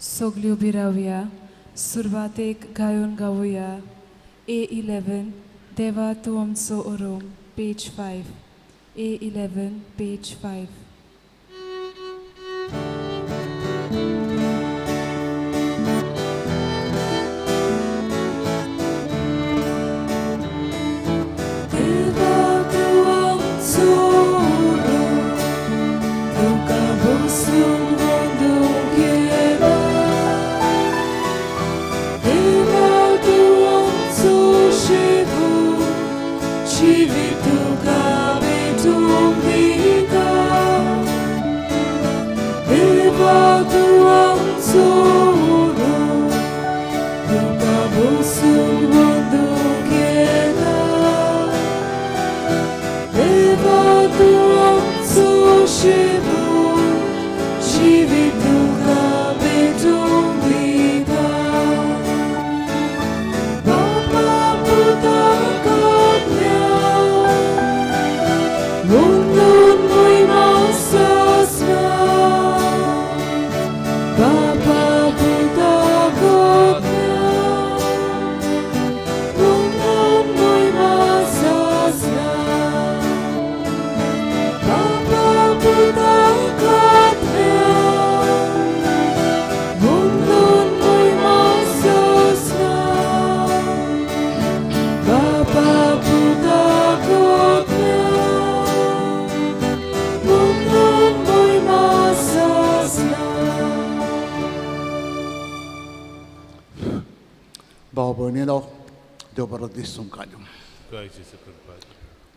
सगळ्यो उबी रावया सुरवातेक गायन गावया A11 देवा तूं आमचो ओरोम पेज 5 A11 पेज 5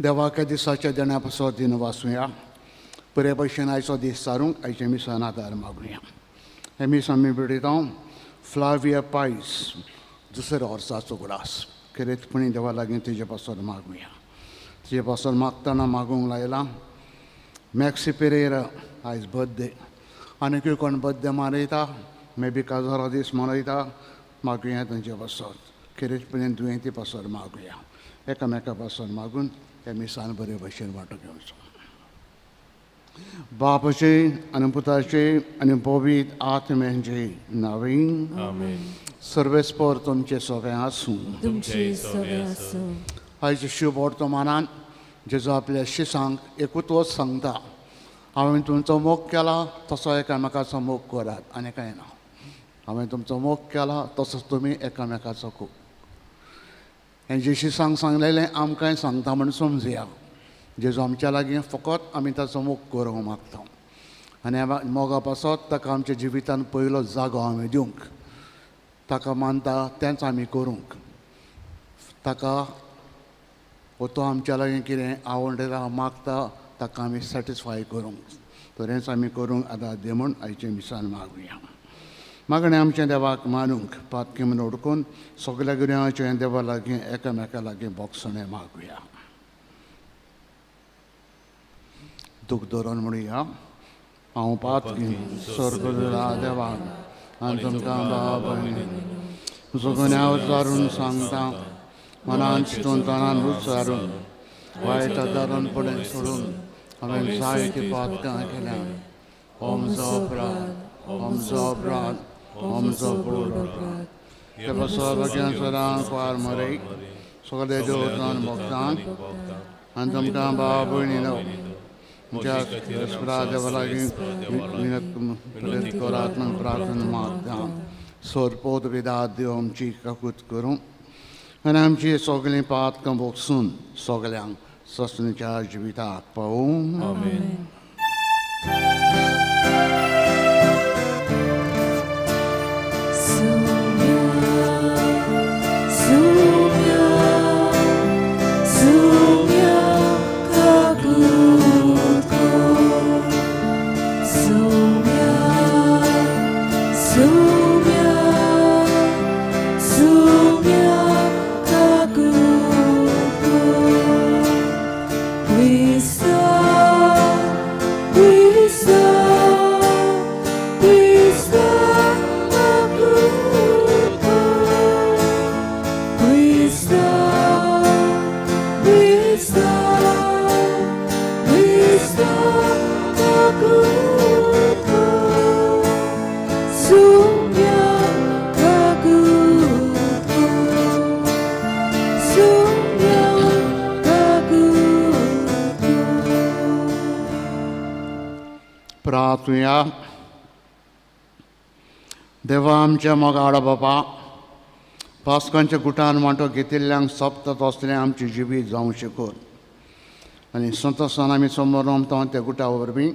देवाच्या दिसाच्या देण्या पासत दिन वाचुया बरे भशेन आयचो दीस सारूंक आयचे मिसान आदार मागुया हे मिस आमी बिडिता फ्लाविया पायस दुसऱ्या वर्साचो उगडास खेरेतपणी देवा लागीं तुजे पासत मागुया तुजे पासत मागतना मागूंक लायला मॅक्सी पेरेरा आयज बर्थडे आनीकूय कोण बर्थडे मनयता मे बी काजारा दीस मनयता मागुया तांचे पासत खेरेतपणी दुयेंती पासत मागुया एकामेका पासून मागून हे मिसान बरे भशेन वांटो घेवचो बापाचे आनी पुताचे आनी पवित आत्म्याचे नांवें सर्वेस्पर तुमचे सगळें आसूं आयचे शुभ वर्तमानान जेजो आपल्या शिसांक एकूच सांगता हांवें तुमचो मोग केला तसो एकामेकाचो मोग करात आनी कांय ना हांवें तुमचो मोग केला तसोच तुमी एकामेकाचो हें जेशी सांगलेलें आमकांय सांगता म्हूण समजुया जेजो आमच्या लागीं फकत आमी ताचो मोग करूंक मागता आनी ह्या मोगा पासत ताका आमच्या जिवितांत पयलो जागो आमी दिवंक ताका मानता तेंच आमी करूंक ताका तो आमच्या लागीं कितें आवडटा मागता ताका आमी सॅटिस्फाय करूंक तर हेंच आमी करूंक आतां दे म्हूण आयचे मिसान मागुया मागणें आमचें देवाक मानूंक पातकी म्हूण उडकून सगल्या गुन्यांवाचें देवा लागीं एकामेका लागीं बोगसणें मागुया दूख धरून म्हणुया हांव पातकी स्वर्गदुला देवाक आनी तुमकां भाव भयणी तुजो गुन्यांव विचारून सांगता मनान चिंतून तनान विचारून वायट दारून फुडें सोडून हांवें जायतीं पातकां केल्यां हो म्हजो अपराध हो म्हजो अपराध हो म्हजो व्हड अपराध हे बसोवपाचें सदांच वार मरे सगळे देवतान भक्तान आनी तुमकां भाव भयणीनो म्हज्या देवा लागीं विनत करात म्हूण प्रार्थना मागता सोरपोत विदात देव आमची काकूत करूं आनी आमची सगळीं पातकां भोगसून सगल्यांक ससणीच्या जिविताक पावूं Soon प्रार्थुया. देवा आमच्या मोगाड बाबा, पास्कांच्या गुटान वांटो घेतिल्ल्यांक सोंपता असलें आमची जिबी जावं शिकोर आनी संतोशान आमी समोर रमता त्या गुटा वरवीं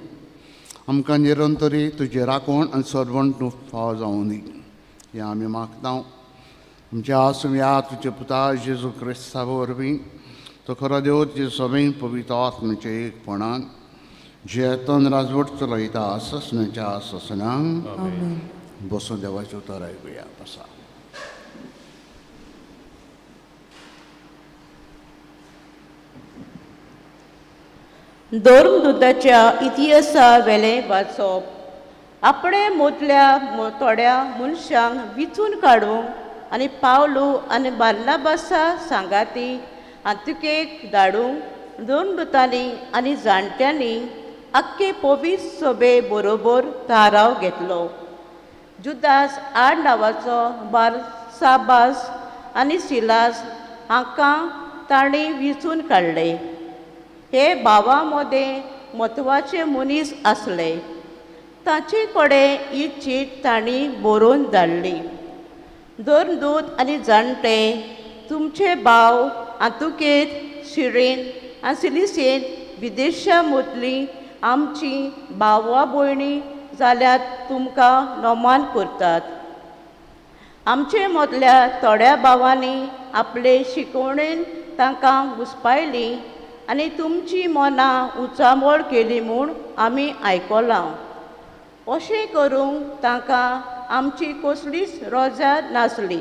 आमकां निरंतरी तुजी राखण आनी सरवण तूं फाव जावं दी. हें आमी मागता. आमच्या आसुया तुजे पुता जेजू क्रिस्ता वरवीं तो खरो देव तुजे सगळीं पवित्र आत्म्याचे एकपणान जेतून राजवट चलयता ससनाच्या ससनांक बसून देवाचें उतर आयकुया. बसा. धर्मदुताच्या इतिहासा वेलें वाचप. आपणे मोतल्या थोड्या मनशांक विचून काडूंक आनी पावलू आनी बार्नाबासा सांगाती आंतुकेक धाडूंक धर्मदुतांनी आनी जाणट्यांनी आख्खे पवित्र सभे बरोबर थाराव घेतलो. जुदास आड नांवाचो बारसाबास आनी सिलास हांकां तांणी विचून काडले. हे भावां मदें म्हत्वाचे मनीस आसले. तांचे कडेन ही चीट तांणी बरोवन धाडली. धर्मदूत आनी जाणटे तुमचे भाव आंतुकेत, शिरेन आनी सिलिसेन विदेशां मदलीं आमची भावा भयणी जाल्यार तुमकां नोमान करतात. आमचे मदल्या थोड्या भावांनी आपले शिकवणेन तांकां घुस्पायली आनी तुमची मनां उचामोळ केली म्हूण आमी आयकलां. अशें करूंक तांकां आमची कसलीच रोजा नासली.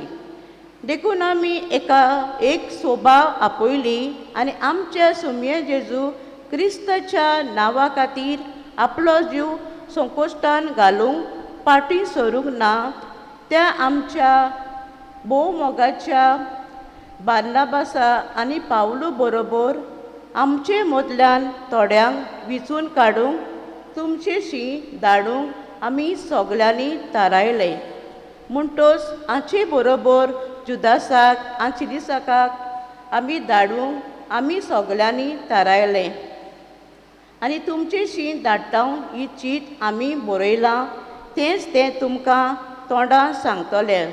देखून आमी एक सोबाव आपयली आनी आमच्या सुमये जेजू क्रिस्ताच्या नांवा खातीर आपलो जीव संकोश्टान घालूंक फाटीं सरूंक ना. त्या आमच्या भोव मोगाच्या बार्नाबासा आनी पावलू बरोबर आमचे मदल्यान थोड्यांक विचून काडूंक तुमचेशी धाडूंक आमी सगल्यांनी थारायले. म्हणटोच हाचे बरोबर जुदासाक आनी सिलिसाकाक आमी धाडूंक आमी सगल्यांनी थारायले आनी तुमचेशी धाडटा ही चीट आमी बरयलां. तेंच तें तुमकां तोंडां सांगतले.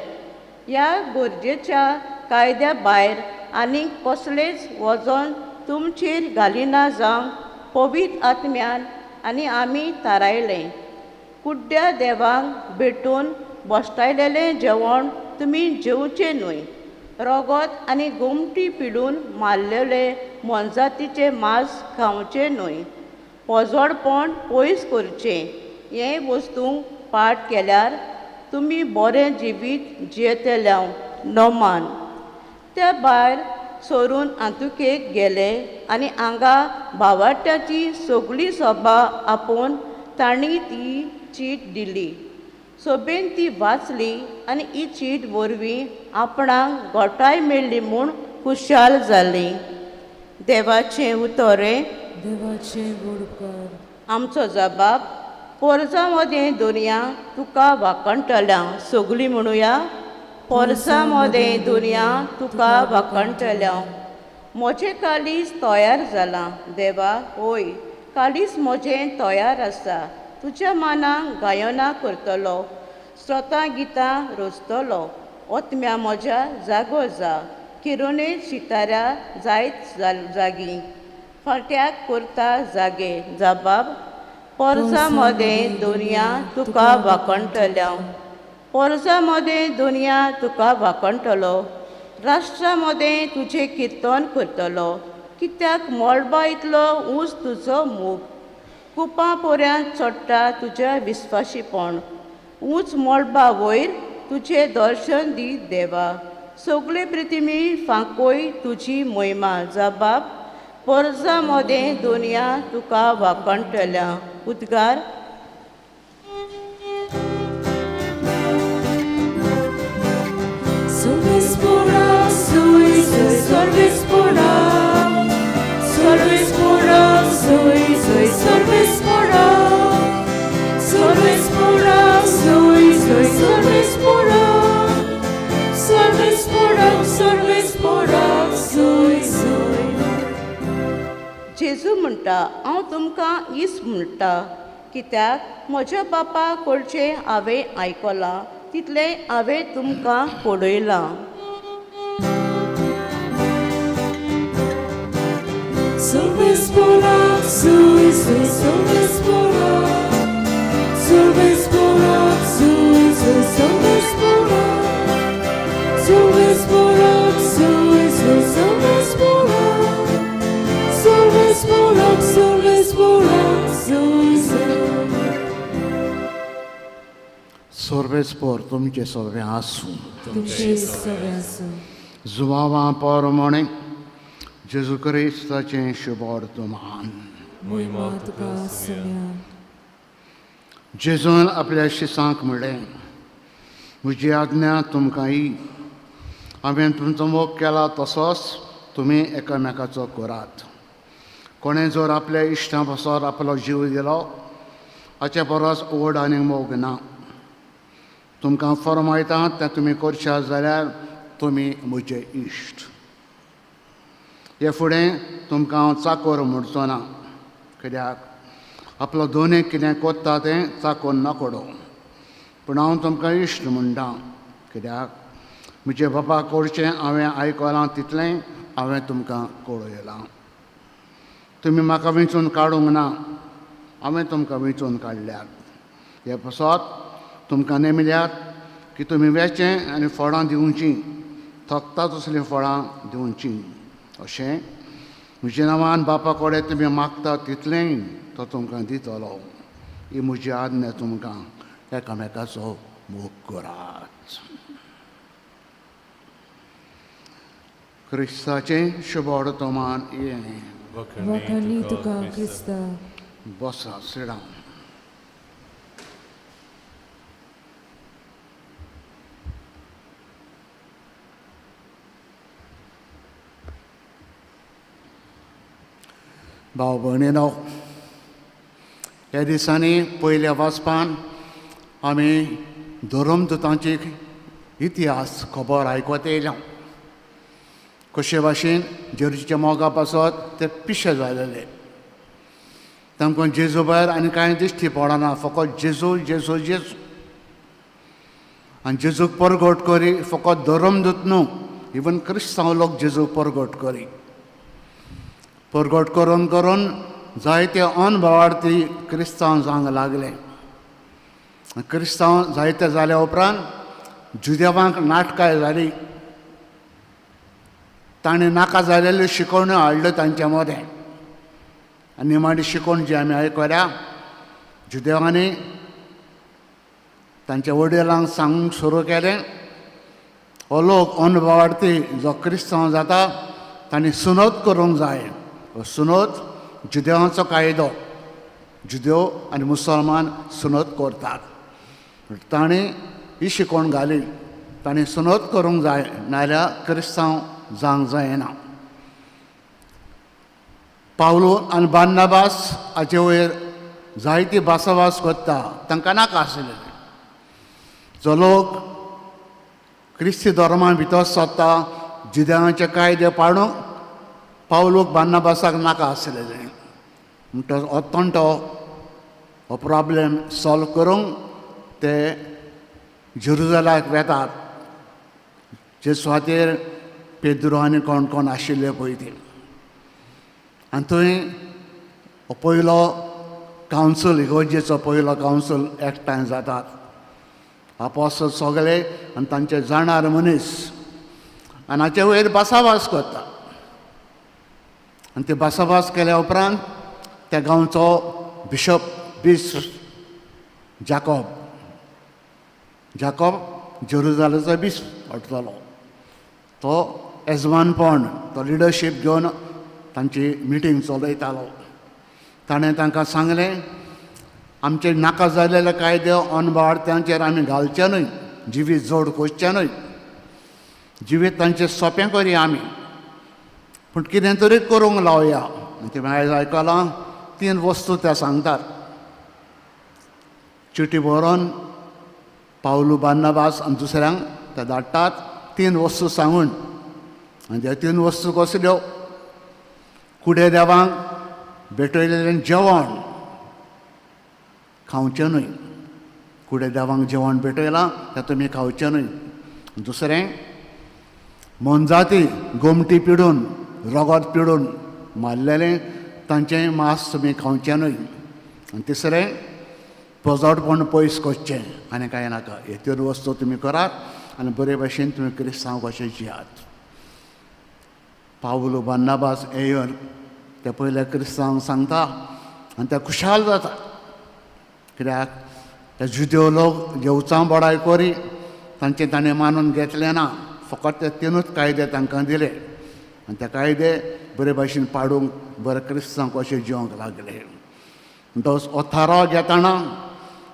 ह्या गरजेच्या कायद्या भायर आनी कसलेंच वजन तुमचेर घालिना जावं पवित्र आत्म्यान आनी आमी थारायलें. कुड्ड्या देवाक भेटून बसतायलेलें जेवण तुमी जेवचें न्हय. रगत आनी गोमटी पिडून मारलेले मोनजातीचें मांस खावचें न्हय. पोजोडपण पयस करचें. हे वस्तूंक पाट केल्यार तुमी बरें जिवीत जियेतल्या नोमान. त्या भायर सोरून आंतुकेक गेले आनी हांगा भावार्थ्याची सगळी सभा आपोवन तांणी ती चीट दिली. सभेन ती वाचली आनी ही चीट वरवीं आपणाक घोटाय मेळ्ळी म्हूण खुशाल जालीं. देवाचें उतोरें. देवाचे वडकार. आमचो जबाब. पोरसां मदें दुनिया तुका वाकणटल्या. सगळीं म्हणुया. पोरसां मदें दुनिया तुका वाकणटल्या. म्हजें कालीस तयार जालां. देवा, ओय, कालीस म्हजें तयार आसा. तुज्या मानाक गायनां करतलो. स्रोतां गितां रोजतलो. ओतम्या म्हज्या जागो जा. किरोणेर सिताऱ्या जायत जागी. फाट्याक करता जागे. जबाब. पोरसां मदें दुनिया तुका वाकणटल्या. पोरसां मदें दुनिया तुका वाकणटलो. राष्ट्रां मदें तुजें किर्तन करतलो. कित्याक मळबा इतलो उंच तुजो मूग. कुपां पोऱ्यांत चडटा तुजें विस्वाशीपण. उंच मळबा वयर तुजें दर्शन दी देवा. सगळे पृथ्वी फांकोय तुजी महिमा. जबाब. पोरसां मदें दुनिया तुका वाकणटल्या. उद्गार. Sorvespora, soy, sorvespora. Sorvespora, soy, sorvespora. Sorvespora, soy, sorvespora. Sorvespora, sorvespora, soy. जेजू म्हणटा, हांव तुमकां इस म्हणटा. कित्याक म्हज्या बापा कडचें हांवें आयकलां तितलें हांवें तुमकां पळयलां. Salves por azul, salves por salves por azul, salves por salves por azul, salves por salves por salves por azul. Sorbeți por तुमचे सगळे आसूं. Tuमचे सगळे आसूं. जुवावा पोरमोणे जेजू क्रिस्ताचें शुभ वर्तमान. महिमा तुका सगळ्या. जेजून आपल्या शिसांक म्हणलें, म्हजी आज्ञा तुमकां ही, हांवें तुमचो मोग केला तसोच तुमी एकामेकाचो करात. कोणें जर आपल्या इश्टा पासोर आपलो जीव दिलो हाचे परस व्हड आनीक मोग ना. तुमकां फर्मायता तें तुमी करशात जाल्यार तुमी म्हजे इश्ट. हे फुडें तुमकां हांव चाकोर म्हणचो ना, कित्याक आपलो दोनीक कितें कोत्ता तें चाकोन नाकोडो. पूण हांव तुमकां इश्ट म्हणटा, कित्याक म्हजे बापा कडचें हांवें आयकलां तितलें हांवें तुमकां कळयलां. तुमी म्हाका वेंचून काडूंक ना, हांवें तुमकां वेंचून काडल्यात. हे पासत तुमकां नेमिल्यात की तुमी वेचें आनी फळां दिवचीं, थकता तसलीं फळां दिवचीं. अशें म्हज्या नांवान बापा कडेन तुमी मागता तितलेंय तो तुमकां दितलो. ही म्हजी आज्ञा तुमकां, एकामेकाचो मोग करात. क्रिस्ताचें शुभ वर्तमान हें. वखणी तुका क्रिस्ता. बसा, सिडा. भाव भयणीनो, ह्या दिसांनी पयल्या वाचपान आमी धर्मदुतांची इतिहास खबर आयकत येयल्या. कशे भाशेन जेजूच्या मोगा पासत ते पिशे जालेले. तांकां जेजू भायर आनी कांय दिश्टी पडना, फकत जेजू जेजू जेजू. आनी जेजूक परगट करी फकत धर्मदूत न्हू, इवन क्रिस्तांव लोक जेजूक परगट करी. परगट करून करून जायते अनभवार्थी क्रिस्तांव जावंक लागले. क्रिस्तांव जायते जाल्या उपरांत जुदेवांक नाटकाय जाली. ताणें नाका जालेल्यो शिकवण्यो हाडल्यो तांच्या मदें. आनी निमाणी शिकवण जी आमी आयकल्या, जुदेवांनी तांच्या वडिलांक सांगूंक सुरू केलें, हो लोक अनभवार्थी जो क्रिस्तांव जाता तांणी सुनोद करूंक जाय. सुनोद जुदेवांचो कायदो. जुदेव आनी मुसलमान सुनोद करतात. ताणें ही शिकवण घाली, ताणें सुनोद करूंक जाय, नाजाल्यार क्रिस्तांव जावंक जायना. पावलो आनी बार्नाबास हाचे वयर जायती भासाभास करता, तांकां नाका आसलें. जो लोक क्रिस्ती धर्मा भितर सोदता जुदेवांचे कायदे पाडूंक पावलोक बार्नाबासाक नाका आसलेलें. म्हणटच हो तंटो, हो प्रॉब्लेम सॉल्व करूंक ते जेरुजलाक वेतात. जे सुवातेर पेद्रो आनी कोण कोण आशिल्ले पळय ते. आनी थंय हो पयलो कावन्सील, इगोर्जेचो पयलो कावन्सील एकठांय जातात. आपोस्तल सगळे आनी तांचे जाणारे मनीस, आनी हाचे वयर भासाभास करता. आनी ते भासाभास केल्या उपरांत त्या गांवचो बिशप जाकोब जेरुजलेमचो बिशप हाडटलो. तो येजमानपण, तो लिडरशीप घेवन तांची मिटींग चलयतालो. ताणें तांकां सांगलें, आमचे नाका जाल्लेले कायदे अनभवार्थ्यांचेर आमी घालचे न्हय, जिवीत जोड करचें न्हय, जिवीत तांचें सोंपें करी आमी, पूण कितें तरी करूंक लावया. तें आयज आयकलां 3 वस्तू ते सांगतात. चिटी बरोवन पावलू बार्नाबास आनी दुसऱ्यांक ते धाडटात 3 वस्तू सांगून. आनी ते 3 वस्तू कसल्यो? कुडे देवांक भेटयलेलें जेवण, खावचें न्हय. कुडे देवांक जेवण भेटयलां तें तुमी खावचें न्हय. दुसरें, मनजाती गोमटी पिडून रगत पिडून मारलेलें तांचें मांस तुमी खावचें न्हय. आनी तिसरें, पोजोडपण पयस करचें आनी कांय नाका. हे तीन वस्तू तुमी करात आनी बरे भशेन तुमी क्रिस्तांव कशें जियात. पावलो बार्नाबास हे येवन ते पयले क्रिस्तांवांक सांगता आनी ते खुशाल जाता. कित्याक ते जुदेव लोक जेवचां बडाय कोरी तांचें ताणें मानून घेतलें ना. फकत ते तिनूच कायदे तांकां दिले आनी ते कायदे बरे भशेन पाडूंक बरे क्रिस्तांव कशें जिवंक लागले. म्हणटच हो थाराव घेतना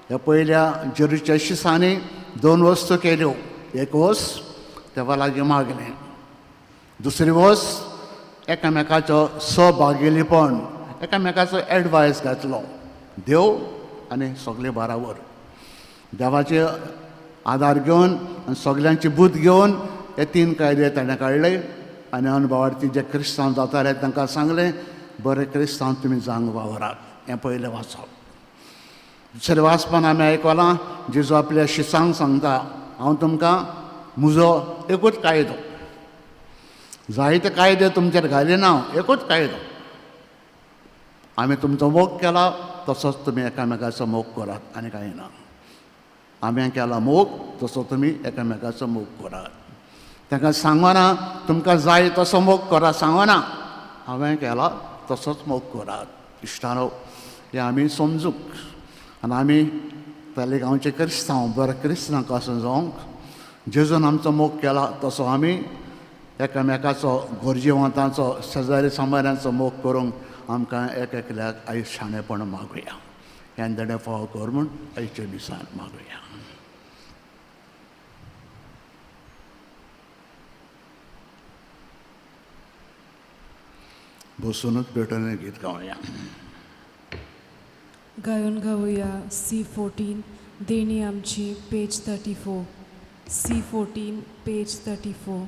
ह्या पयल्या जेरूच्या शिसांनी दोन वस्तू केल्यो. एक वस देवा लागीं मागलें. दुसरी वस एकामेकाचो सहभागिलीपण, एकामेकाचो एडवायस घातलो. देव आनी सगळे बाराबर देवाचे आदार घेवन आनी सगल्यांची बूद घेवन हे तीन कायदे ताणें काडले आनी अनुभवार्थी जे क्रिस्तांव जाताले तांकां सांगलें बरे क्रिस्तांव तुमी जावंक वावरात. हें पयलें वाचप. दुसरें वाचपान आमी आयकलां जेजू आपल्या शिसांक सांगता हांव तुमकां म्हजो एकूच कायदो, जायते कायदे तुमचेर घालिना, एकूच कायदो. आमी तुमचो मोग केला तसोच तुमी एकामेकाचो मोग करात आनी कांय ना. आमी केला मोग तसो तुमी एकामेकाचो मोग करात. तांकां सांगना तुमकां जाय तसो मोग करा सांगना, हांवें केला तसोच मोग करात. इश्टानो, हें आमी समजूंक आनी आमी तालेगांवचे क्रिस्तांव बरे क्रिस्तांव कसो जावंक जेजून आमचो मोग केला तसो आमी एकामेकाचो गोरजेवंतांचो शेजारी सांबाऱ्यांचो मोग करूंक आमकां एकल्याक आयज शाणेपण मागुया. हें देणे फाव कर म्हूण आयच्या दिसान मागुया. बसूनच पेटोवन गीत गावया. गायन गावया C14 देणी आमची पेज 34. C14 page 34.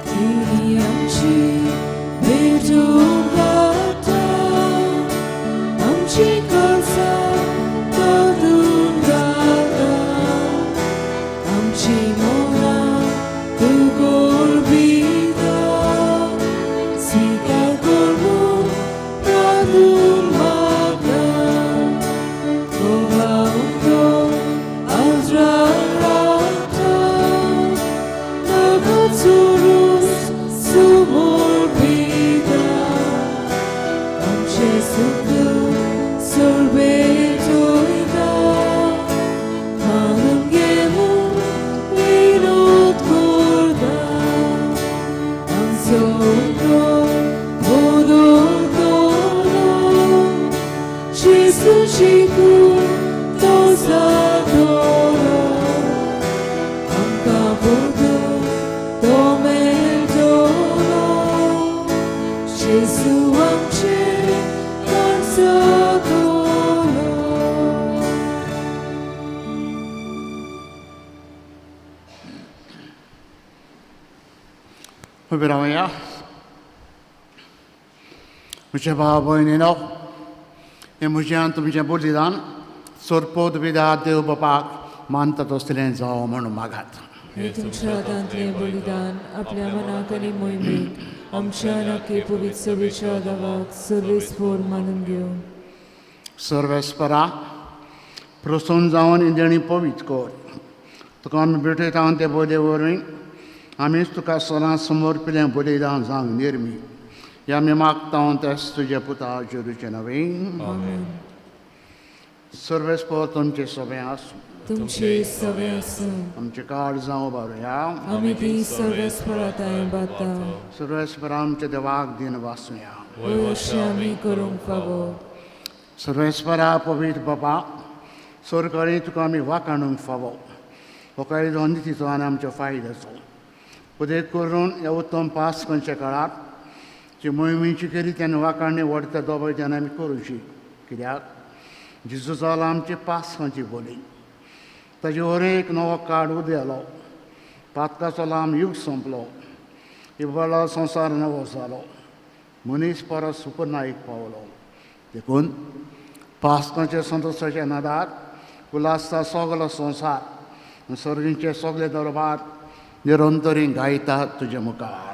देणी आमची भेटून घाटा आमची कर्जां भरून घाटा आमची मोरां तूं गोरविता स्वीकार कर म्हूण प्रार्थून मागता. घोवांचो आजरां रावता नगो चोरूस समोर भिता आमचे सुख सोर्बे जोयता मागून घे म्हूण विनोद करता. आमचो बदल करो जेजूची कूड तो जातलो. आमकां बदल तो मेळटलो. जेजू आमचे जातलो. उबे रावया. म्हजे भाव भयणीनो, हें म्हजें आनी तुमचें बलिदान सोरपोद विदात देव बापाक मानता तसलें जावं म्हूण मागात. हे तुमच्या हातांतलें बलिदान आपल्या मनाक आनी मोहिमेक आमच्या नखे पवित्र विचाराक सर्वेस्पोर मानून घेवन सर्वेस्परा प्रसन्न जावन इंजणी पवित्र कर. तुका आमी भेटयता ते बले वरवीं आमीच तुका सदां समर्पिल्लें बलिदान जावंक निर्मी. हे आमी मागता तेच तुजे पुता जेरूचे नवें. सर्वेस्पर तुमचे सगळें आसूं. तुमचे सगळे आसूं. आमचे काळ जावं बारुया. आमी ती सर्वेस्पराताय बाता. सर्वेस्परा आमच्या देवाक दिन वाचुया. अशें आमी करूंक फावो. सर्वेस्परा पवित्र बापा, सरकारी तुका आमी वाखाणूंक फावो. हो कायदो नितीचो आनी आमच्या फायद्याचो. उदेक करून ह्या उत्तम पास्कांच्या काळार जी मोहिमेची केली तेन्ना वाखाणणी व्हडत्या दोबायच्यान आमी करूची. कित्याक जेजू जाला आमची पास्कांची बोली. ताजे वरें एक नवो काळ उदेलो. पातकाचो लांब युग संपलो. इबाळा संवसार नवो जालो. मनीस परत सुपरनायक पावलो. देखून पास्तांचे संतोशाच्या नादार उल्हासता सगलो संवसार सर्गींचे सगळे दरबार निरंतरी गायतात तुजे मुखार.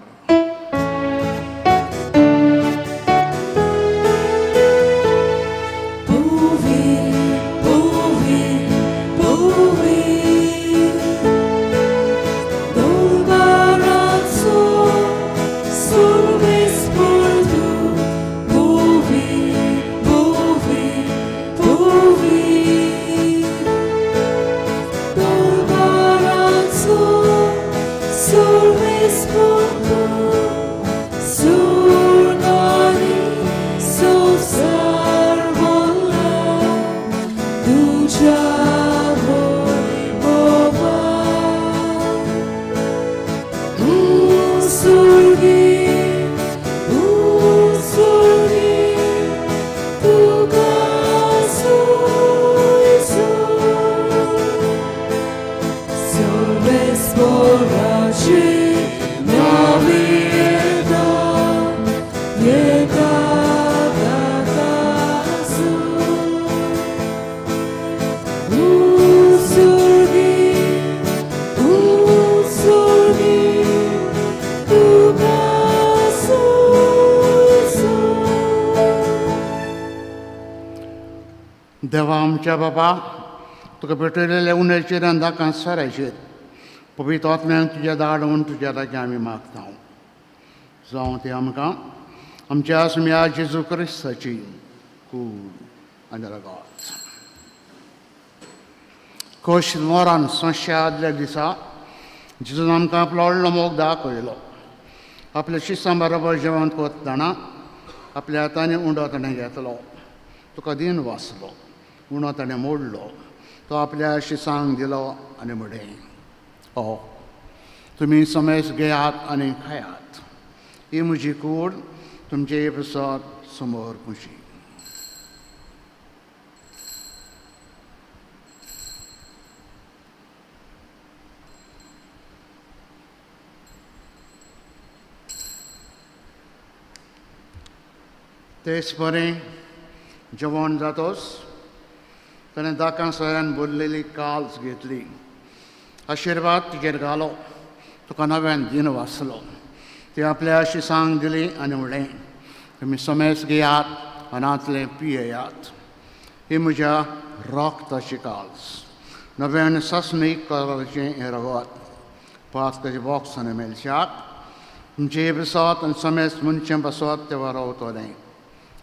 देवा आमच्या बाबा, तुका भेटलेल्या उन्याचेर आनी दाकां सरायचेर पवित्र आत्म्याक तुज्या धाडून तुज्या लागीं आमी मागता. जावं ते आमकां आमच्या आसम्या जेजू क्रिस्ताची कूड आनी रगत. खोश मोरान संशय आदल्या दिसा जेजून आमकां आपलो व्हडलो मोग दाखयलो. आपल्या शिसां बरोबर जेवण करतना आपल्या हातांनी उंडो ताणें घेतलो. तुका दिन वाचलो. उणो ताणें मोडलो. तो आपल्या शिसांक दिलो आनी म्हळें, तुमी समेज घेयात आनी खायात. ही म्हजी कूड तुमचे येवसर समोर खुशी. तेच बरें जेवण जातोच ताणें दाकां सयऱ्यान भरलेली काल्स घेतली. आशिर्वाद तिचेर घालो. तुका नव्यान दिन वाचलो. ती आपल्या शिसांक दिली आनी म्हणलें, तुमी समेज घेयात आनातलें पियेयात. ही म्हज्या रोगताची काल्स. नव्यान सस्मीक कलराचें हें रगत. पास ताचे बॉक्स आनी मेलशाक तुमचे बसत आनी समेज मनशें बसत तेव्हा रावतलें.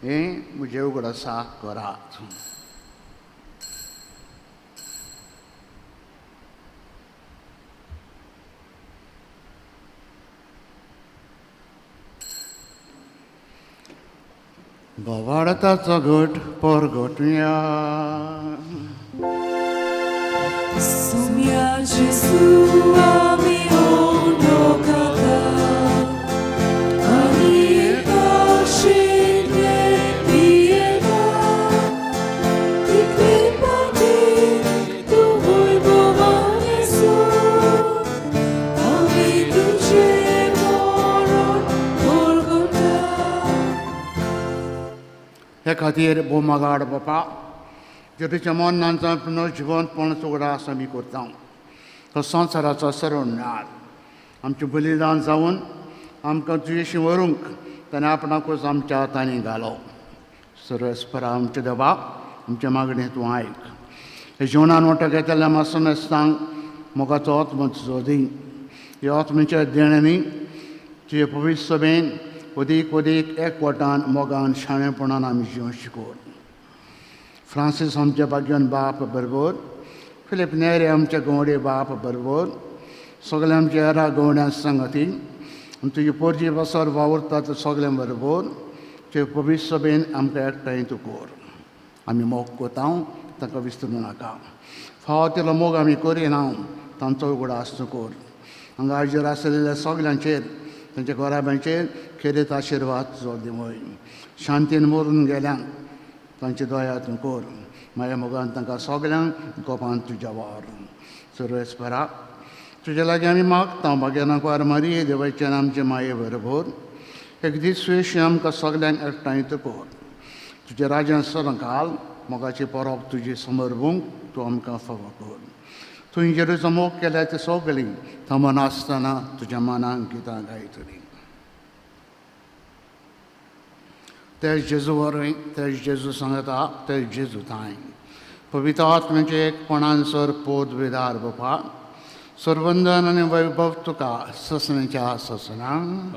हें म्हजें उगडासा करात. बोवाडताचो घट परगटुया. Sumia Gesù ami ondokata ani kashine pieda tiklepati tu voi bovane su ami tuce moron Golgotha. हे खातीर बोमागाड बापा, जेतूच्या मनांचा पुनर्जिवंतपण उगडास आमी करता. तो संवसाराचो सरवणाद आमचें बलिदान जावन आमकां तुजेशी व्हरूंक ताणें आपणाकूच आमच्या हातांनी घालो. सर्वेस्परा आमचे देवा, आमचे मागणी तूं आयक. हे जिवनान वांटो घेतल्या मासमेस्तांक मोगाचो आत्मो तुजो दी. ह्या आत्म्याच्या देण्यानी तुजे पवित्र सभेन अदीक एकवटान मोगान शाणेपणान आमी जिवन शिकोवन. फ्रांसीस आमच्या भाग्यवान बाप बरोबर, फिलीप नेरे आमच्या गवडे बाप बरोबर, सगळे आमचे हेरा गवड्यां सांगाती आनी तुजे पोरजी बसर वावुरतात सगळ्यां बरोबर तुजे पवित्र सभेन आमकां एकठांय तूं कर. आमी मोग कोता, ताका विसरूं नाका. फावो तितलो मोग आमी करिना, तांचो उगडास तूं कर. हांगा हाजीर आसलेल्या सगल्यांचेर, तांच्या घराब्यांचेर खेरीत आशिर्वाद तुजो दिवय. शांतीन मरून गेल्यांक तांची दया तूं कर माझ्या मोगान तांकां सगल्यांक गोपान तुज्या वर सर्वेस्परा तुजे लागीं आमी मागता भाग्यानाक वार मारी देवाच्या आमचे माये बरोबर एक दीस सुयेशी आमकां सगल्यांक एकठांयत कर तुजे राजान सदां घाल मोगाची परब तुजी समर्पूंक तूं आमकां फावो कर तुवें जेरुसलेम मोग केल्या ते सगळीं थमन आसतना तुज्या मनाक गितां गायतलीं तेज जेजू वरवीं तेज जेजू सांगता तेज जेजू ताय पवित्र आत्म्याचे एकपणान सर पोद विदार बापा सर्वंदन आनी वैभव तुका ससण्याच्या ससनांक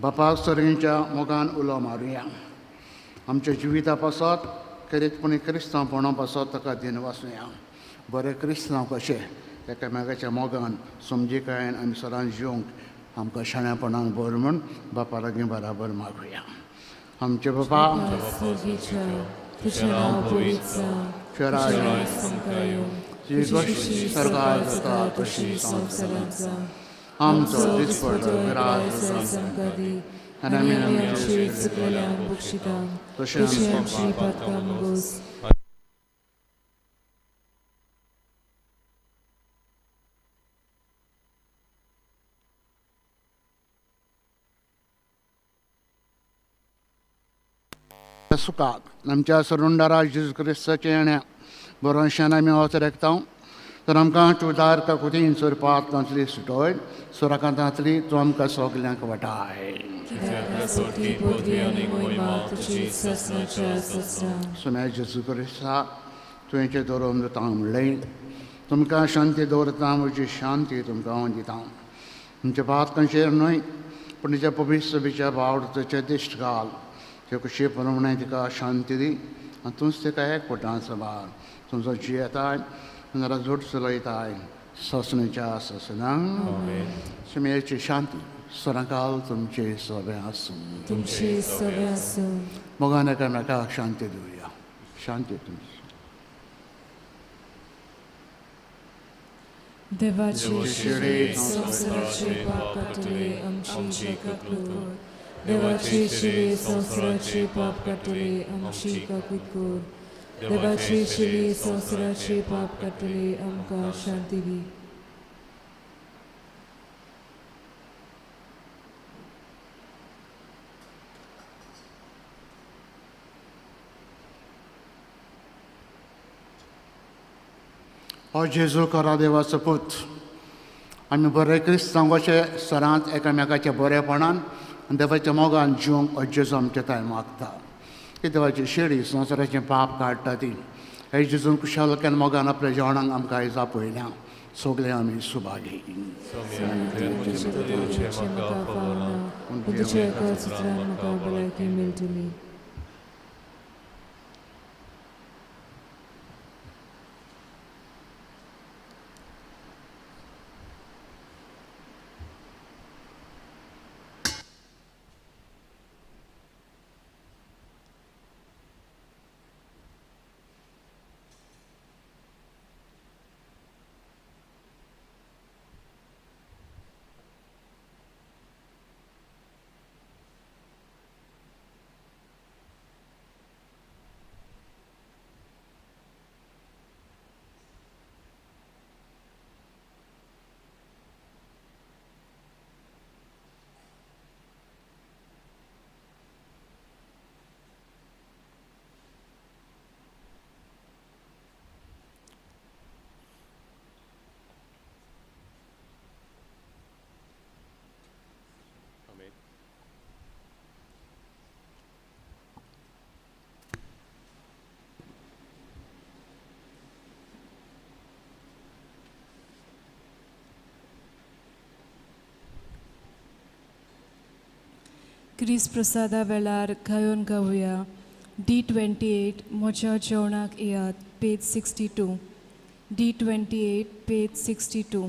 बापाक सर्गींच्या मोगान उलो मारुया आमच्या जिविता पासत करीतपणी क्रिस्तांवपणा पासत ताका दिन वाचुया बरे क्रिस्तांव कशे एकामेकाच्या मोगान समजिकायेन आमी सदांच जिवंक आमकां शाण्यापणाक भर म्हूण बापा लागीं बराबर मागुया आमचे बापा तुझें नांव पवित्र सरकार जाता तशी संवसारांत जा आमचो दिसपडो राज आमकां दी आनी आमी आमचे चुकलेल्यांक बक्षिता तशें आमची पातकां मागोस सुखाक आमच्या सरुंडारा जेजू क्रिस्ताच्या येण्या बरोवशान आमी वचरेकता तर आमकां चुदार का कुदीन सर पातकांतली सुटोय सुराकांतांतली तूं आमकां सगल्यांक वटाय सुम्या जेजू क्रिस्ता तुवेंचे दवरून दिता म्हणलें तुमकां शांती दवरता म्हजी शांती तुमकां हांव दिता तुमच्या पातकांचेर न्हय पूण तुज्या पवित्र बिच्या बावडतेचे दिश्ट घाल ते कशी प्रमाणे तिका शांती दी आनी तूंच तिका एकवटान सांबाळ तुमचो जी येताय जरा जोड चलयताय ससणेच्या ससनांक सुमयेची शांती सरांकाल तुमचे सवे आसूं मोगान एकामेकाक शांती दिवया शांती तुमची देवाची शिडी संवसाराचे पाप कातले आमची काकूत कर देवाची शिडी संवसाराचे पाप कातले आमची काकूत कर देवाची शिडी संवसाराचे पाप कातले आमकां शांती दी हो जेजू करा देवाचो पूत आमी बरे क्रिस्तांव अशे सरांत एकामेकाच्या बरेपणान आनी देवाच्या मोगान जिवंक हो जेजू आमचे ताय मागता की देवाची शिडी संवसाराचें पाप काडटा ती हे जेजून कुशालकान मोगान आपल्या जेवणाक आमकां आयज आपयल्या सगळे आमी सुभागी मेळटली क्रिस प्रसादा वेळार गायोन गावया D28 म्हज्या जेवणाक येयात पेज 62 D28 पेज 62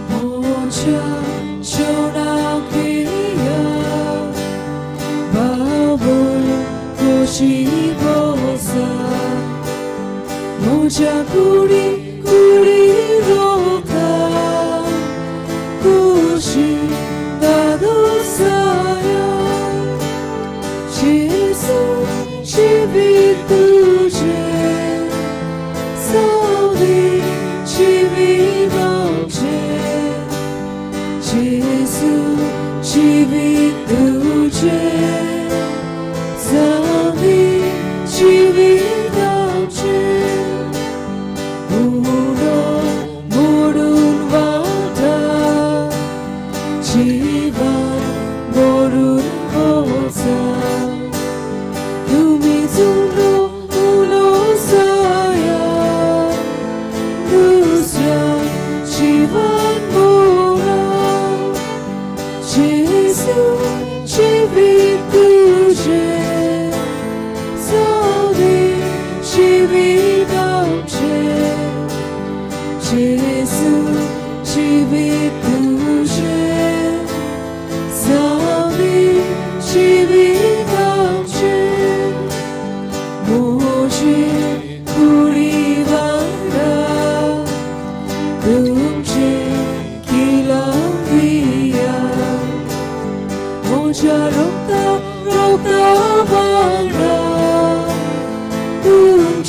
म्हज्या जेवणाक येयात बाबूल खोशी बोसा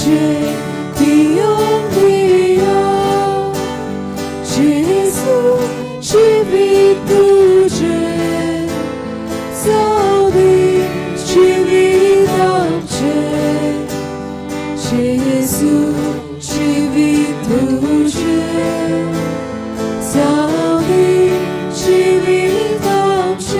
제 뛰어내려 예수 집이 두제 사비 집이 담제 예수 집이 두제 사비 집이 담제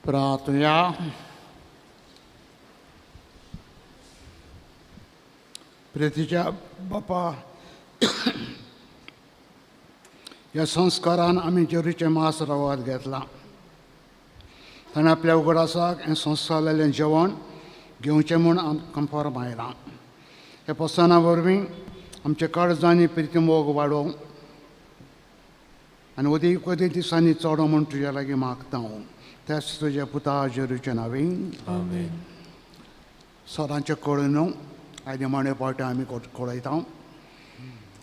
प्रार्थना. प्रीतीच्या बापा, ह्या संस्कारान आमी जेरूचे मास रवात घेतला. ताणें आपल्या उगडासाक हें संस्कारलेलें जेवण घेवचें म्हूण आमकां फॉर्म आयलां. हे पसना वरवीं आमचे काळजांनी प्रिती मोग वाडोवं आनी अदीक अदीक दिसांनी चोडो म्हूण तुज्या लागीं मागता हांव. त्याच तुज्या पुता जेरूचे नांवें. सदांचे कळून आयज माणे पावटे आमी कळयता.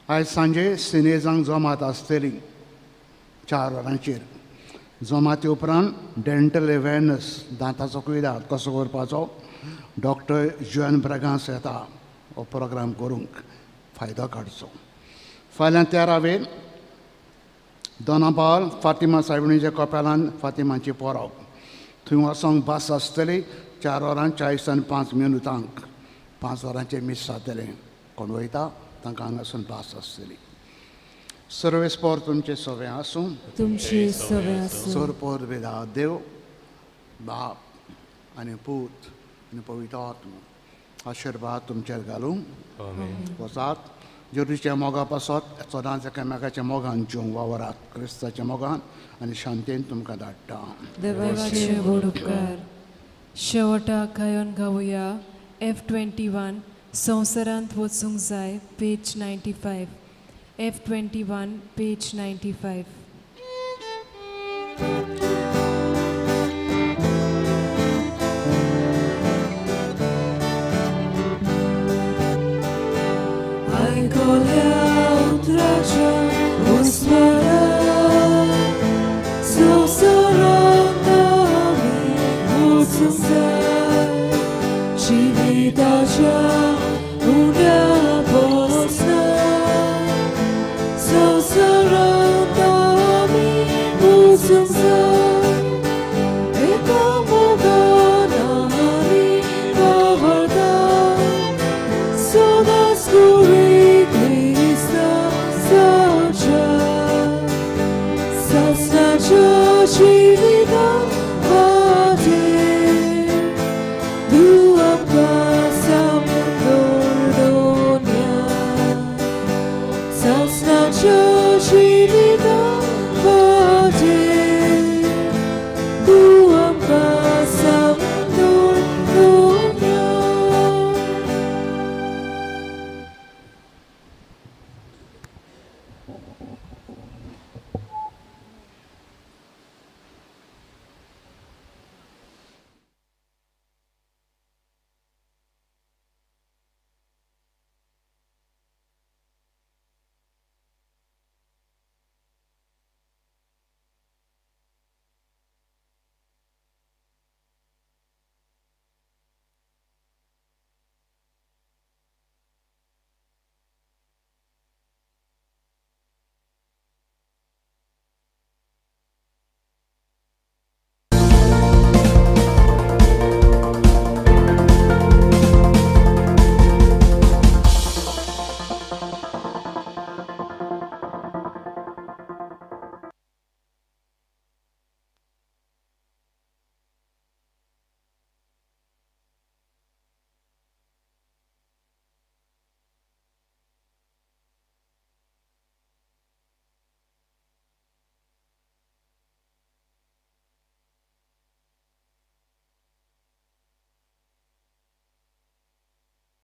आयज सांजे सिनेजांक जमात आसतली 4 वरांचेर. जमाती उपरांत डेंटल अवेरनस दांताचो कुयदाद कसो करपाचो डॉक्टर जुआन ब्रगांस येता हो प्रोग्राम करूंक फायदो काडचो. फाल्यां 13 दोनापावल फातिमा सायबिणीच्या कपेलांत फातिमाची परब. थंय वचोंक बस आसतली 4:40:05 5 वरांचेर मिस जातलें. कोण वयता तांकां हांगासून बस आसतली. सर्वेस्पोर तुमचे सवे आसूं. तुमची सवे आसूं. सर्पोर वेदा देव बाप आनी पूत आनी पवित्र आत्मा आशिर्वाद तुमचेर घालूं. वचात जेरूच्या मोगा पासत सदांच एकामेकाच्या मोगान जिवंक वावरात. क्रिस्ताच्या मोगान आनी शांतीन तुमकां धाडटा. देवाचे व्हड उपकार. शेवटाक खायोन गावुया. F21 संवसारांत वचूंक जाय पेज 95. F21 page 95. आयकल्या उतराच्या उस्मारा संवसारांत आमी वचूंक जाय जिविताच्या